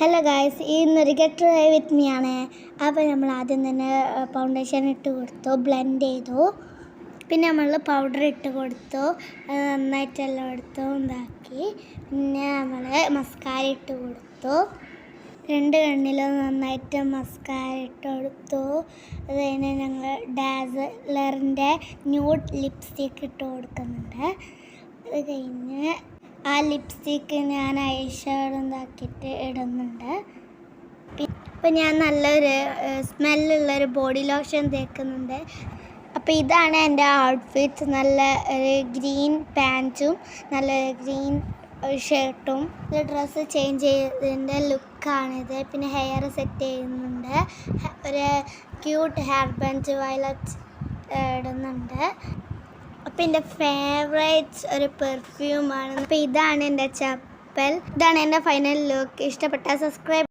Hello guys, ഇന്നൊരു get try with me ആണ്. അപ്പോൾ നമ്മൾ ആദ്യം തന്നെ ഫൗണ്ടേഷൻ ഇട്ട് കൊടുത്തു, ബ്ലെൻഡ് ചെയ്തു. പിന്നെ നമ്മൾ പൗഡർ ഇട്ട് കൊടുത്തു, നന്നായിട്ടെല്ലാം എടുത്തു ഇതാക്കി. പിന്നെ നമ്മൾ മസ്കാര ഇട്ട് കൊടുത്തു, രണ്ട് കണ്ണിലും നന്നായിട്ട് മസ്കാര ഇട്ട് കൊടുത്തു. അത് കഴിഞ്ഞ് ഞങ്ങൾ ഡാസ്ലറിൻ്റെ ന്യൂഡ് ലിപ്സ്റ്റിക്ക് ഇട്ട് കൊടുക്കുന്നുണ്ട്. അത് കഴിഞ്ഞ് ആ ലിപ്സ്റ്റിക്ക് ഞാൻ ഐഷാഡോ ഇതാക്കിയിട്ട് ഇടുന്നുണ്ട്. അപ്പോൾ ഞാൻ നല്ലൊരു സ്മെല്ലുള്ളൊരു ബോഡി ലോഷൻ തേക്കുന്നുണ്ട്. അപ്പോൾ ഇതാണ് എൻ്റെ ഔട്ട്ഫിറ്റ്. നല്ല ഒരു ഗ്രീൻ പാൻറ്റും നല്ല ഗ്രീൻ ഷർട്ടും. ഇത് ഡ്രസ്സ് ചേഞ്ച് ചെയ്തതിൻ്റെ ലുക്കാണിത്. പിന്നെ ഹെയർ സെറ്റ് ചെയ്യുന്നുണ്ട്, ഒരു ക്യൂട്ട് ഹെയർ ബഞ്ച് വയലറ്റ് ഇടുന്നുണ്ട്. അപ്പോൾ എൻ്റെ ഫേവറേറ്റ് ഒരു പെർഫ്യൂമാണ്. അപ്പോൾ ഇതാണ് എൻ്റെ ചപ്പൽ. ഇതാണ് എൻ്റെ ഫൈനൽ ലുക്ക്. ഇഷ്ടപ്പെട്ടാൽ സബ്സ്ക്രൈബ്.